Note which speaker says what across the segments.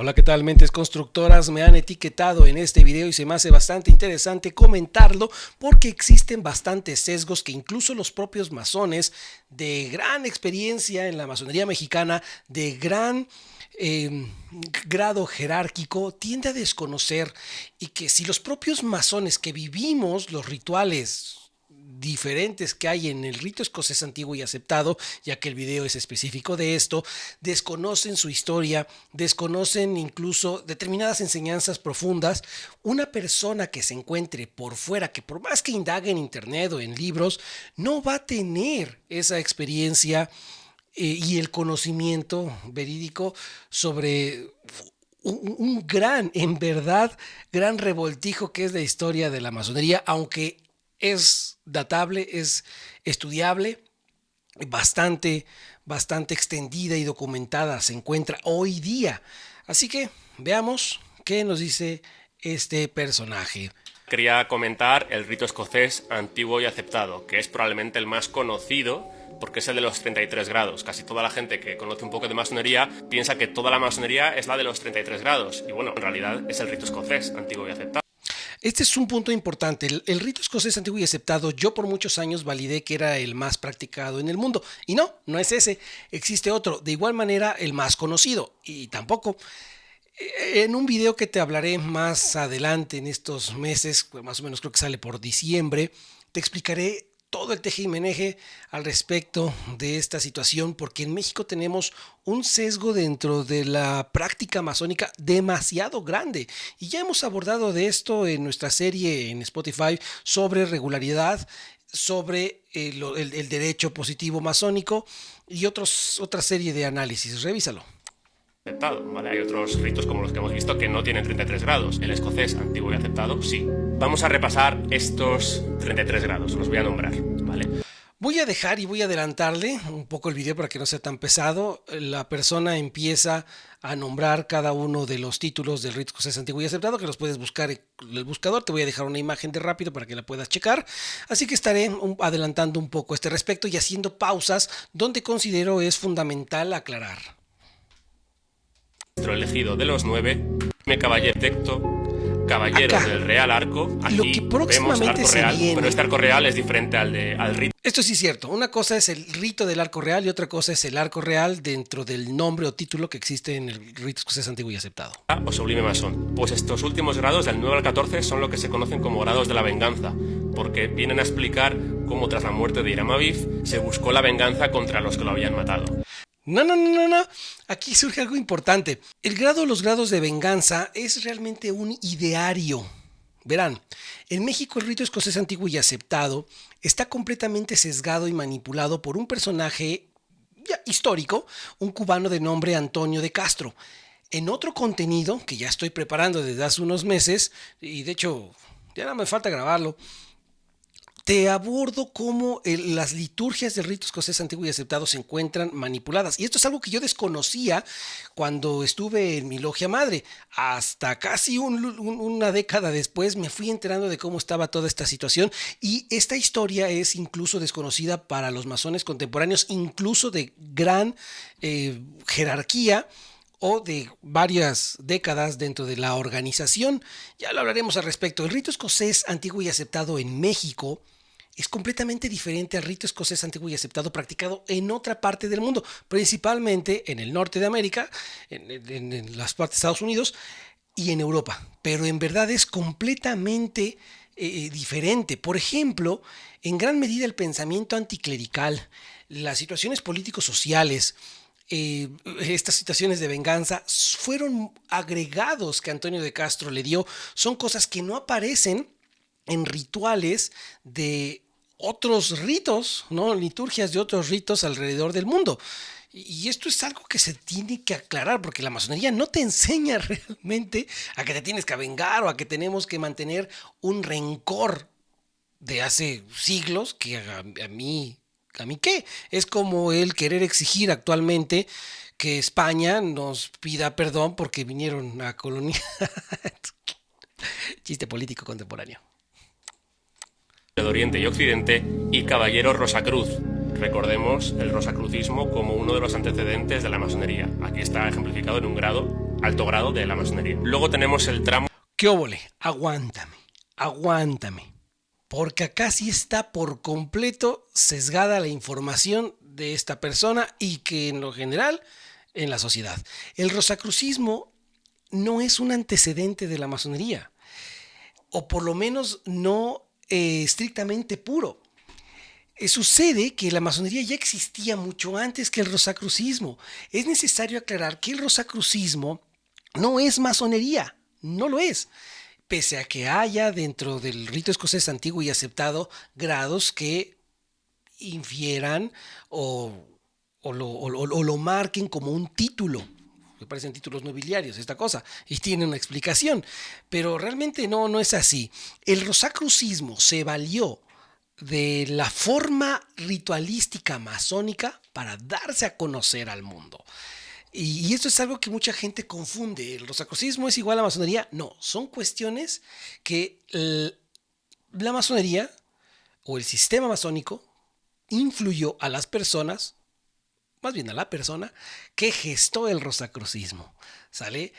Speaker 1: Hola, ¿qué tal, mentes constructoras? Me han etiquetado en este video y se me hace bastante interesante comentarlo porque existen bastantes sesgos que incluso los propios masones de gran experiencia en la masonería mexicana, de gran grado jerárquico, tiende a desconocer, y que si los propios masones que vivimos los rituales diferentes que hay en el rito escocés antiguo y aceptado, ya que el video es específico de esto, desconocen su historia, desconocen incluso determinadas enseñanzas profundas. Una persona que se encuentre por fuera, que por más que indague en internet o en libros, no va a tener esa experiencia y el conocimiento verídico sobre un gran, en verdad, gran revoltijo que es la historia de la masonería, aunque es datable, es estudiable, bastante extendida y documentada se encuentra hoy día. Así que veamos qué nos dice este personaje.
Speaker 2: Quería comentar el rito escocés antiguo y aceptado, que es probablemente el más conocido porque es el de los 33 grados. Casi toda la gente que conoce un poco de masonería piensa que toda la masonería es la de los 33 grados. Y bueno, en realidad es el rito escocés antiguo y aceptado.
Speaker 1: Este es un punto importante. El rito escocés antiguo y aceptado, yo por muchos años validé que era el más practicado en el mundo. Y no es ese. Existe otro, de igual manera el más conocido. Y tampoco. En un video que te hablaré más adelante en estos meses, más o menos creo que sale por diciembre, te explicaré todo el teje y meneje al respecto de esta situación, porque en México tenemos un sesgo dentro de la práctica masónica demasiado grande, y ya hemos abordado de esto en nuestra serie en Spotify sobre regularidad, sobre el derecho positivo masónico y otra serie de análisis. Revísalo.
Speaker 2: Aceptado, ¿vale? Hay otros ritos como los que hemos visto que no tienen 33 grados. El escocés antiguo y aceptado, sí. Vamos a repasar estos 33 grados, los voy a nombrar, ¿vale?
Speaker 1: Voy a dejar y voy a adelantarle un poco el video para que no sea tan pesado. La persona empieza a nombrar cada uno de los títulos del rito escocés antiguo y aceptado, que los puedes buscar en el buscador. Te voy a dejar una imagen de rápido para que la puedas checar. Así que estaré adelantando un poco a este respecto y haciendo pausas donde considero es fundamental aclarar.
Speaker 2: Nuestro elegido de los 9, caballero tecto, caballero
Speaker 1: Acá,
Speaker 2: del Real Arco. Aquí
Speaker 1: lo que próximamente
Speaker 2: vemos arco
Speaker 1: se
Speaker 2: real,
Speaker 1: viene.
Speaker 2: pero este arco real es diferente al rito.
Speaker 1: Esto sí es cierto. Una cosa es el rito del arco real y otra cosa es el arco real dentro del nombre o título que existe en el rito escocés antiguo y aceptado.
Speaker 2: O sublime masón. Pues estos últimos grados, del 9 al 14, son lo que se conocen como grados de la venganza, porque vienen a explicar cómo tras la muerte de Hiram Abiff se buscó la venganza contra los que lo habían matado.
Speaker 1: No. Aquí surge algo importante. El grado o los grados de venganza es realmente un ideario. Verán, en México el rito escocés antiguo y aceptado está completamente sesgado y manipulado por un personaje ya histórico, un cubano de nombre Antonio de Castro. En otro contenido que ya estoy preparando desde hace unos meses, y de hecho ya no me falta grabarlo, te abordo cómo las liturgias del rito escocés antiguo y aceptado se encuentran manipuladas. Y esto es algo que yo desconocía cuando estuve en mi logia madre. Hasta casi una década después me fui enterando de cómo estaba toda esta situación. Y esta historia es incluso desconocida para los masones contemporáneos, incluso de gran jerarquía o de varias décadas dentro de la organización. Ya lo hablaremos al respecto. El rito escocés antiguo y aceptado en México es completamente diferente al rito escocés antiguo y aceptado practicado en otra parte del mundo, principalmente en el norte de América, en las partes de Estados Unidos y en Europa. Pero en verdad es completamente diferente. Por ejemplo, en gran medida el pensamiento anticlerical, las situaciones políticos-sociales, estas situaciones de venganza fueron agregados que Antonio de Castro le dio. Son cosas que no aparecen en rituales de otros ritos, ¿no? Liturgias de otros ritos alrededor del mundo. Y esto es algo que se tiene que aclarar, porque la masonería no te enseña realmente a que te tienes que vengar o a que tenemos que mantener un rencor de hace siglos, que a mí qué. Es como el querer exigir actualmente que España nos pida perdón porque vinieron a colonizar. Chiste político contemporáneo.
Speaker 2: De Oriente y Occidente, y caballero Rosacruz. Recordemos el rosacrucismo como uno de los antecedentes de la masonería. Aquí está ejemplificado en un grado alto grado de la masonería. Luego tenemos el tramo...
Speaker 1: ¿Qué óvole? Aguántame. Porque acá sí está por completo sesgada la información de esta persona y que en lo general en la sociedad. El rosacrucismo no es un antecedente de la masonería, o por lo menos no estrictamente puro. Sucede que la masonería ya existía mucho antes que el rosacrucismo. Es necesario aclarar que el rosacrucismo no es masonería, no lo es. Pese a que haya dentro del rito escocés antiguo y aceptado grados que infieran o lo marquen como un título. Me parecen títulos nobiliarios esta cosa y tiene una explicación, pero realmente no es así. El rosacrucismo se valió de la forma ritualística masónica para darse a conocer al mundo. Y esto es algo que mucha gente confunde. ¿El rosacrucismo es igual a masonería? No, son cuestiones que la masonería o el sistema masónico influyó a las personas, más bien a la persona que gestó el rosacrucismo, ¿sale?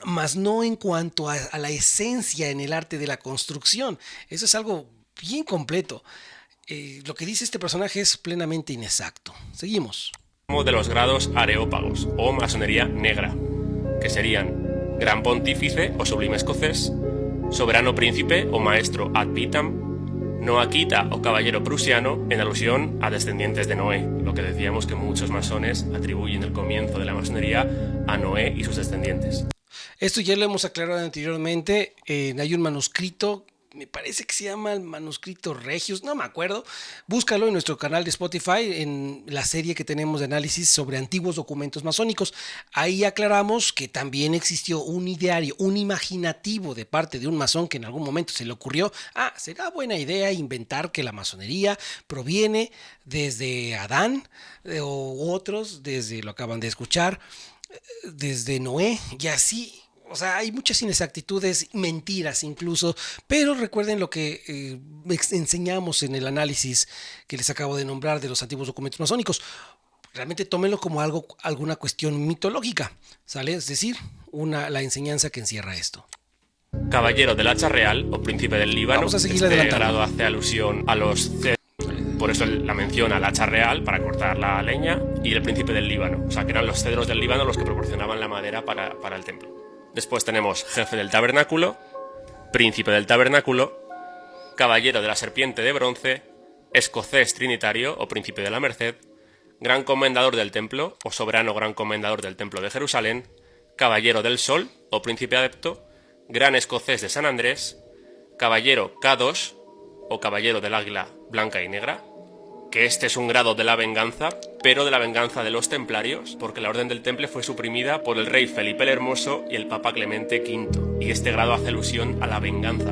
Speaker 1: Más no en cuanto a la esencia en el arte de la construcción. Eso es algo bien completo. Lo que dice este personaje es plenamente inexacto. Seguimos.
Speaker 2: De los grados areópagos o masonería negra, que serían gran pontífice o sublime escocés, soberano príncipe o maestro ad vitam, noaquita o caballero prusiano, en alusión a descendientes de Noé, lo que decíamos que muchos masones atribuyen el comienzo de la masonería a Noé y sus descendientes.
Speaker 1: Esto ya lo hemos aclarado anteriormente. Hay un manuscrito, me parece que se llama el manuscrito Regius, no me acuerdo. Búscalo en nuestro canal de Spotify, en la serie que tenemos de análisis sobre antiguos documentos masónicos. Ahí aclaramos que también existió un ideario, un imaginativo de parte de un masón que en algún momento se le ocurrió, será buena idea inventar que la masonería proviene desde Adán o otros, desde, lo acaban de escuchar, desde Noé y así. O sea, hay muchas inexactitudes, mentiras incluso, pero recuerden lo que enseñamos en el análisis que les acabo de nombrar de los antiguos documentos masónicos. Realmente tómenlo como alguna cuestión mitológica, ¿sale? Es decir, la enseñanza que encierra esto.
Speaker 2: Caballero del hacha real o príncipe del Líbano.
Speaker 1: Vamos a seguir
Speaker 2: este
Speaker 1: adelantando.
Speaker 2: grado hace alusión a los cedros, por eso la menciona al hacha real para cortar la leña, y el príncipe del Líbano, o sea que eran los cedros del Líbano los que proporcionaban la madera para el templo. Después tenemos jefe del tabernáculo, príncipe del tabernáculo, caballero de la serpiente de bronce, escocés trinitario o príncipe de la merced, gran comendador del templo o soberano gran comendador del templo de Jerusalén, caballero del sol o príncipe adepto, gran escocés de San Andrés, caballero K2 o caballero del águila blanca y negra, que este es un grado de la venganza, pero de la venganza de los templarios, porque la Orden del Temple fue suprimida por el rey Felipe el Hermoso y el Papa Clemente V, y este grado hace alusión a la venganza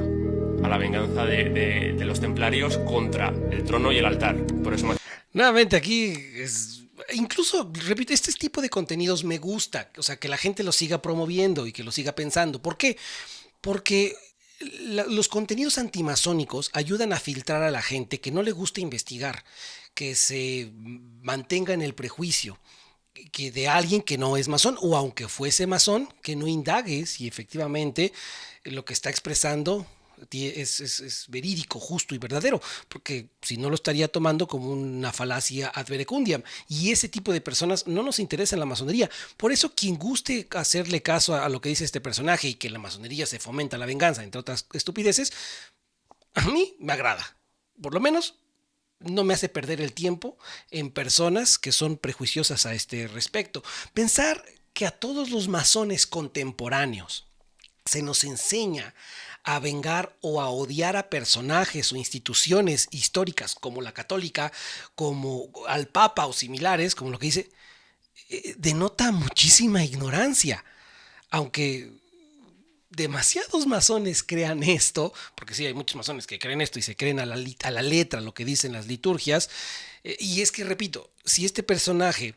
Speaker 2: de los templarios contra el trono y el altar. Por eso
Speaker 1: Nuevamente aquí incluso, repito, este tipo de contenidos me gusta, o sea, que la gente lo siga promoviendo y que lo siga pensando. ¿Por qué? Porque los contenidos antimasónicos ayudan a filtrar a la gente que no le gusta investigar, que se mantenga en el prejuicio que de alguien que no es masón, o aunque fuese masón, que no indague si efectivamente lo que está expresando es verídico, justo y verdadero, porque si no lo estaría tomando como una falacia ad verecundiam, y ese tipo de personas no nos interesa en la masonería. Por eso quien guste hacerle caso a lo que dice este personaje y que en la masonería se fomenta la venganza, entre otras estupideces, a mí me agrada, por lo menos no me hace perder el tiempo en personas que son prejuiciosas a este respecto. Pensar que a todos los masones contemporáneos se nos enseña a vengar o a odiar a personajes o instituciones históricas como la católica, como al Papa o similares, como lo que dice, denota muchísima ignorancia. Aunque demasiados masones crean esto, porque sí hay muchos masones que creen esto y se creen a la letra lo que dicen las liturgias, y es que, repito, si este personaje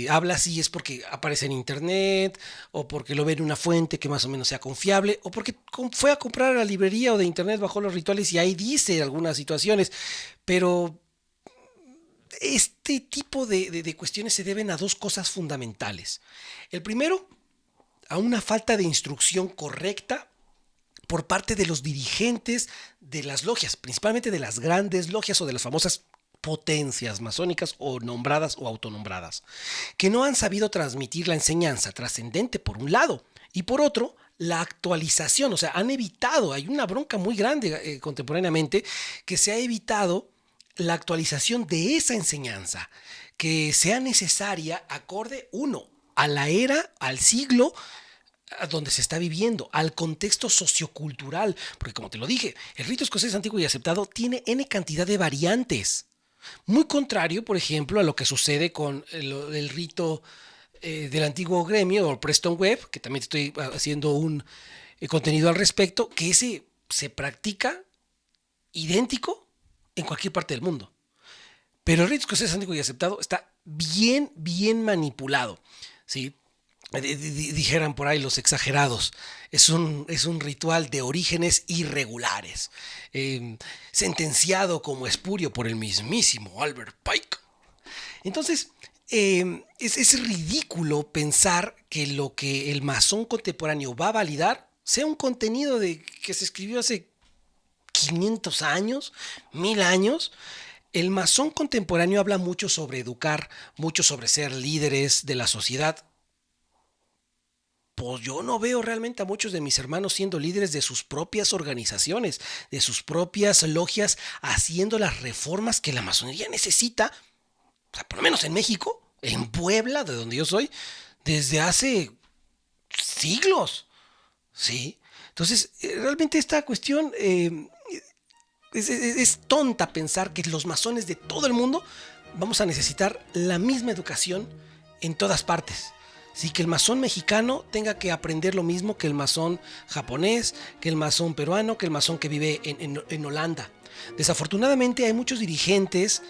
Speaker 1: habla así es porque aparece en internet, o porque lo ve en una fuente que más o menos sea confiable, o porque fue a comprar a la librería o de internet, bajó los rituales y ahí dice algunas situaciones, pero Este tipo de cuestiones se deben a dos cosas fundamentales. El primero, a una falta de instrucción correcta por parte de los dirigentes de las logias, principalmente de las grandes logias o de las famosas potencias masónicas o nombradas o autonombradas, que no han sabido transmitir la enseñanza trascendente por un lado y por otro la actualización, o sea, han evitado, hay una bronca muy grande contemporáneamente que se ha evitado la actualización de esa enseñanza que sea necesaria acorde uno a la era, al siglo a donde se está viviendo, al contexto sociocultural, porque como te lo dije, el rito escocés antiguo y aceptado tiene n cantidad de variantes. Muy contrario, por ejemplo, a lo que sucede con el rito del antiguo gremio o Preston Webb, que también estoy haciendo un contenido al respecto, que ese se practica idéntico en cualquier parte del mundo. Pero el rito escocés antiguo y aceptado está bien manipulado, ¿sí? Dijeran por ahí los exagerados, es un ritual de orígenes irregulares, sentenciado como espurio por el mismísimo Albert Pike. Entonces, es ridículo pensar que lo que el masón contemporáneo va a validar sea un contenido que se escribió hace 500 años, 1000 años. El masón contemporáneo habla mucho sobre educar, mucho sobre ser líderes de la sociedad. Pues yo no veo realmente a muchos de mis hermanos siendo líderes de sus propias organizaciones, de sus propias logias, haciendo las reformas que la masonería necesita, o sea, por lo menos en México, en Puebla, de donde yo soy, desde hace siglos, ¿sí? Entonces, realmente esta cuestión es tonta pensar que los masones de todo el mundo vamos a necesitar la misma educación en todas partes. Sí, que el masón mexicano tenga que aprender lo mismo que el masón japonés, que el masón peruano, que el masón que vive en Holanda. Desafortunadamente hay muchos dirigentes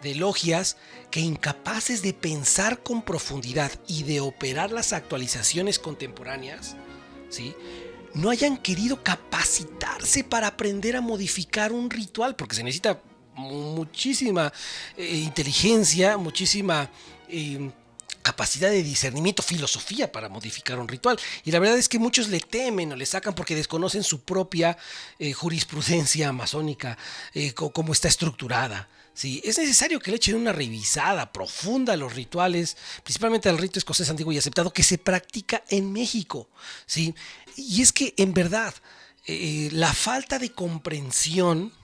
Speaker 1: de logias que, incapaces de pensar con profundidad y de operar las actualizaciones contemporáneas, ¿sí?, no hayan querido capacitarse para aprender a modificar un ritual, porque se necesita muchísima inteligencia, muchísima capacidad de discernimiento, filosofía para modificar un ritual. Y la verdad es que muchos le temen o le sacan porque desconocen su propia jurisprudencia masónica, cómo está estructurada. Sí, es necesario que le echen una revisada profunda a los rituales, principalmente al rito escocés antiguo y aceptado que se practica en México. ¿Sí? Y es que en verdad la falta de comprensión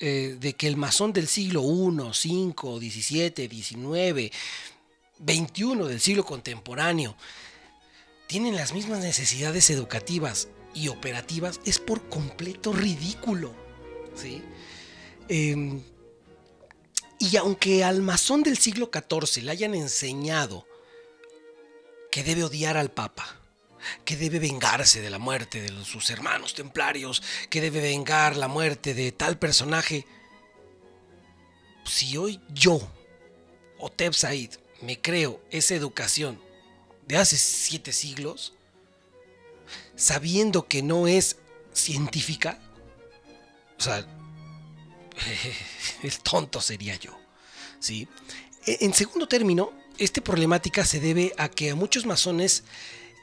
Speaker 1: de que el masón del siglo I, 5, 17, 19, 21 del siglo contemporáneo tienen las mismas necesidades educativas y operativas es por completo ridículo. ¿Sí? Y aunque al masón del siglo XIV le hayan enseñado que debe odiar al Papa, que debe vengarse de la muerte de sus hermanos templarios, que debe vengar la muerte de tal personaje, si hoy yo, Otep Said, me creo esa educación de hace 7 siglos, sabiendo que no es científica, o sea, el tonto sería yo, ¿sí? En segundo término, esta problemática se debe a que a muchos masones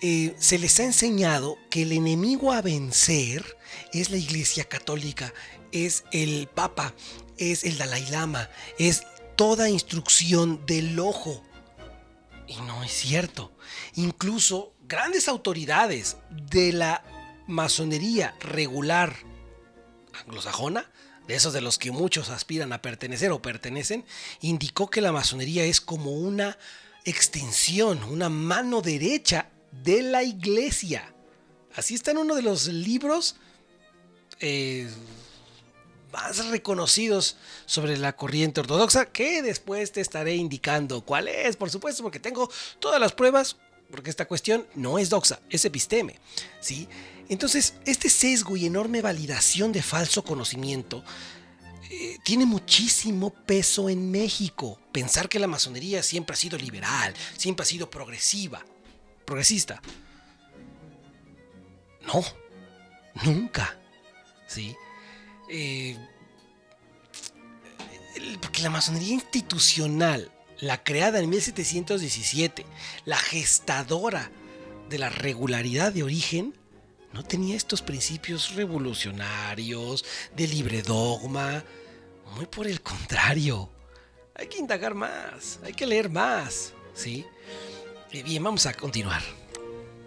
Speaker 1: se les ha enseñado que el enemigo a vencer es la Iglesia Católica, es el Papa, es el Dalai Lama, es toda instrucción del ojo. Y no es cierto. Incluso grandes autoridades de la masonería regular anglosajona, de esos de los que muchos aspiran a pertenecer o pertenecen, indicó que la masonería es como una extensión, una mano derecha de la iglesia. Así está en uno de los libros más reconocidos sobre la corriente ortodoxa, que después te estaré indicando cuál es, por supuesto, porque tengo todas las pruebas, porque esta cuestión no es doxa, es episteme, ¿sí? Entonces, este sesgo y enorme validación de falso conocimiento tiene muchísimo peso en México. Pensar que la masonería siempre ha sido liberal, siempre ha sido progresista. No, nunca, ¿sí? Porque la masonería institucional, la creada en 1717, la gestadora de la regularidad de origen, no tenía estos principios revolucionarios, de libre dogma. Muy por el contrario. Hay que indagar más, hay que leer más, ¿sí? Bien, vamos a continuar.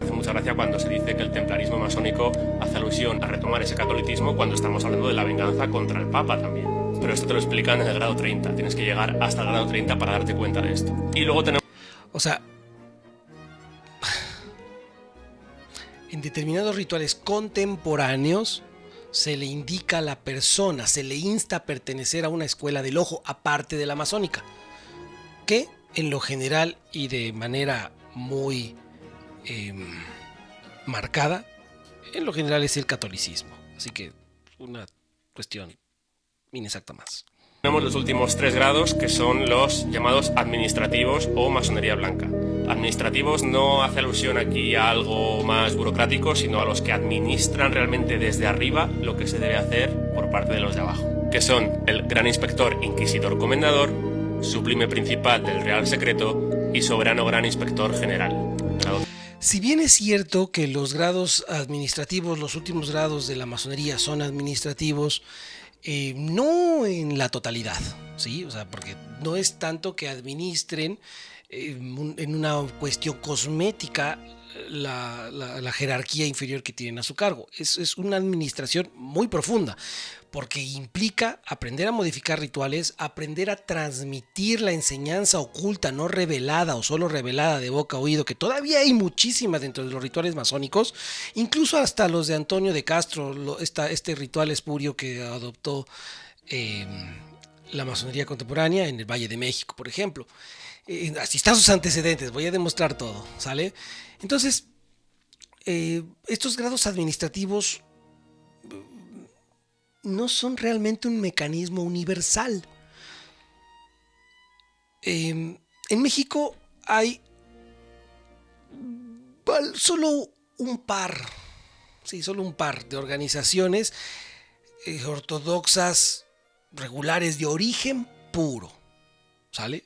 Speaker 2: Hace mucha gracia cuando se dice que el templarismo masónico hace alusión a retomar ese catolicismo cuando estamos hablando de la venganza contra el Papa también. Pero esto te lo explican en el grado 30. Tienes que llegar hasta el grado 30 para darte cuenta de esto. Y luego tenemos...
Speaker 1: O sea, en determinados rituales contemporáneos se le indica a la persona, se le insta a pertenecer a una escuela del ojo aparte de la masónica, que en lo general y de manera muy marcada, en lo general es el catolicismo. Así que una cuestión inexacta más.
Speaker 2: Tenemos los últimos 3 grados, que son los llamados administrativos o masonería blanca. Administrativos no hace alusión aquí a algo más burocrático, sino a los que administran realmente desde arriba lo que se debe hacer por parte de los de abajo, que son el gran inspector inquisidor comendador, sublime principal del Real Secreto y soberano gran inspector general.
Speaker 1: Si bien es cierto que los grados administrativos, los últimos grados de la masonería son administrativos, no en la totalidad, ¿sí? O sea, porque no es tanto que administren en una cuestión cosmética la jerarquía inferior que tienen a su cargo. Es una administración muy profunda, porque implica aprender a modificar rituales, aprender a transmitir la enseñanza oculta, no revelada o solo revelada de boca a oído, que todavía hay muchísimas dentro de los rituales masónicos, incluso hasta los de Antonio de Castro, este ritual espurio que adoptó la masonería contemporánea en el Valle de México, por ejemplo. Así están sus antecedentes, voy a demostrar todo, ¿sale? Entonces, estos grados administrativos no son realmente un mecanismo universal. En México hay solo un par de organizaciones ortodoxas regulares de origen puro, ¿sale?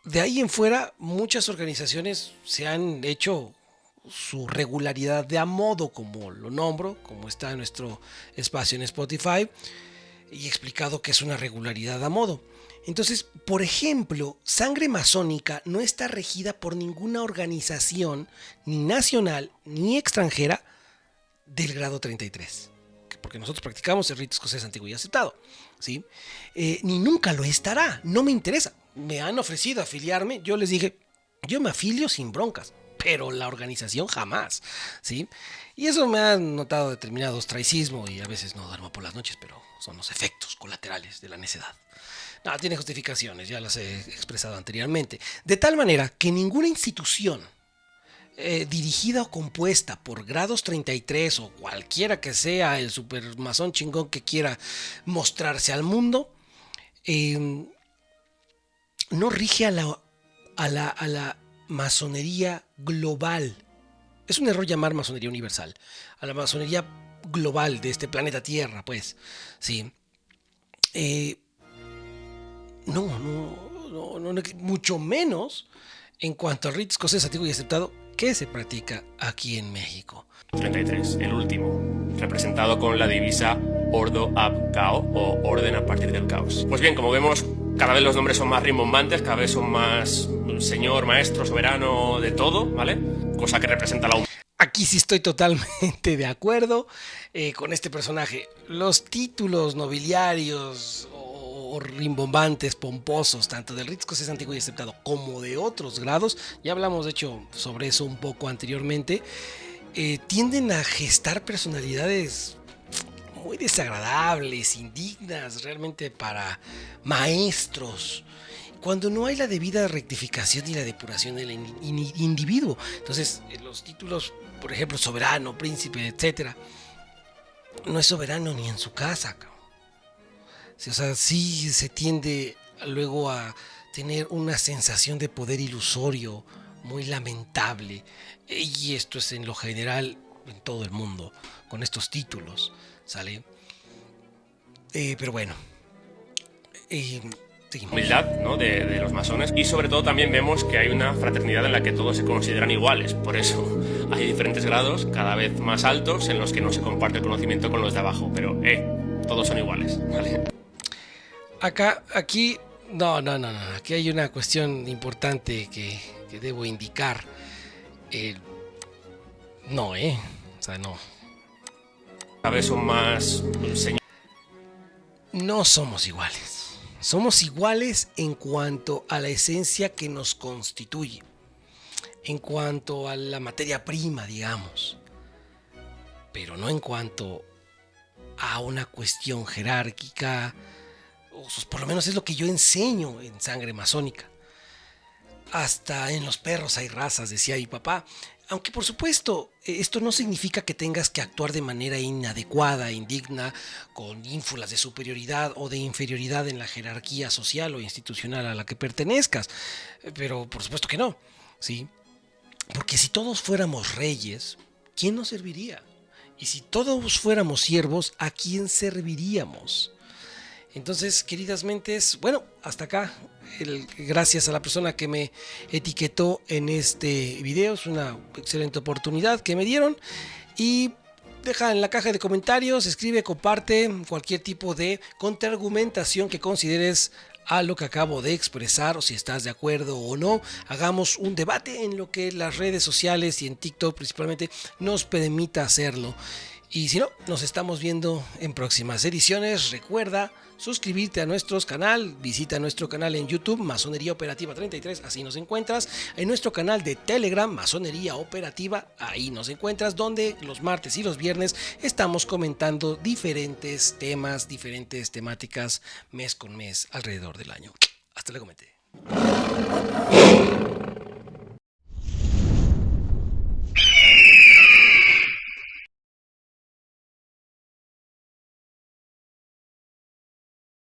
Speaker 1: De ahí en fuera, muchas organizaciones se han hecho su regularidad de a modo, como lo nombro, como está en nuestro espacio en Spotify, y he explicado que es una regularidad a modo. Entonces, por ejemplo, Sangre Masónica no está regida por ninguna organización, ni nacional, ni extranjera, del grado 33. Porque nosotros practicamos el rito escocés antiguo y aceptado, ¿sí? Ni nunca lo estará, no me interesa. Me han ofrecido afiliarme, yo les dije, yo me afilio sin broncas, pero la organización jamás, ¿sí? Y eso me ha notado determinado ostracismo y a veces no duermo por las noches, pero son los efectos colaterales de la necedad. No, tiene justificaciones, ya las he expresado anteriormente. De tal manera que ninguna institución dirigida o compuesta por grados 33 o cualquiera que sea el supermasón chingón que quiera mostrarse al mundo, no rige a la masonería global. Es un error llamar masonería universal. A la masonería global de este planeta Tierra, pues. Sí. No, mucho menos en cuanto al rito escocés antiguo y aceptado que se practica aquí en México.
Speaker 2: 33, el último, representado con la divisa Ordo ab Cao o Orden a partir del caos. Pues bien, como vemos, cada vez los nombres son más rimbombantes, cada vez son más señor, maestro, soberano, de todo, ¿vale? Cosa que representa la humanidad.
Speaker 1: Aquí sí estoy totalmente de acuerdo con este personaje. Los títulos nobiliarios o rimbombantes, pomposos, tanto del rito escocés antiguo y aceptado como de otros grados, ya hablamos de hecho sobre eso un poco anteriormente, tienden a gestar personalidades muy desagradables, indignas realmente para maestros, cuando no hay la debida rectificación y la depuración del individuo. Entonces, los títulos, por ejemplo, soberano, príncipe, etcétera, no es soberano ni en su casa. O sea, sí se tiende luego a tener una sensación de poder ilusorio muy lamentable. Y esto es en lo general en todo el mundo, con estos títulos, ¿sale? Pero bueno, Seguimos.
Speaker 2: Humildad, ¿no? de los masones, y sobre todo también vemos que hay una fraternidad en la que todos se consideran iguales. Por eso hay diferentes grados cada vez más altos en los que no se comparte el conocimiento con los de abajo, pero todos son iguales, ¿vale?
Speaker 1: Aquí, no, aquí hay una cuestión importante que debo indicar. No, o sea, no.
Speaker 2: Cada vez son más
Speaker 1: No somos iguales. Somos iguales en cuanto a la esencia que nos constituye, en cuanto a la materia prima, digamos, pero no en cuanto a una cuestión jerárquica, o por lo menos es lo que yo enseño en Sangre Masónica. Hasta en los perros hay razas, decía mi papá. Aunque por supuesto, esto no significa que tengas que actuar de manera inadecuada, indigna, con ínfulas de superioridad o de inferioridad en la jerarquía social o institucional a la que pertenezcas. Pero por supuesto que no, ¿sí? Porque si todos fuéramos reyes, ¿quién nos serviría? Y si todos fuéramos siervos, ¿a quién serviríamos? Entonces, queridas mentes, bueno, hasta acá. Gracias a la persona que me etiquetó en este video. Es una excelente oportunidad que me dieron. Y deja en la caja de comentarios, escribe, comparte cualquier tipo de contraargumentación que consideres a lo que acabo de expresar, o si estás de acuerdo o no. Hagamos un debate en lo que las redes sociales y en TikTok principalmente nos permita hacerlo. Y si no, nos estamos viendo en próximas ediciones. Recuerda suscribirte a nuestro canal, visita nuestro canal en YouTube, Masonería Operativa 33, así nos encuentras. En nuestro canal de Telegram, Masonería Operativa, ahí nos encuentras, donde los martes y los viernes estamos comentando diferentes temas, diferentes temáticas, mes con mes, alrededor del año. Hasta luego, mente.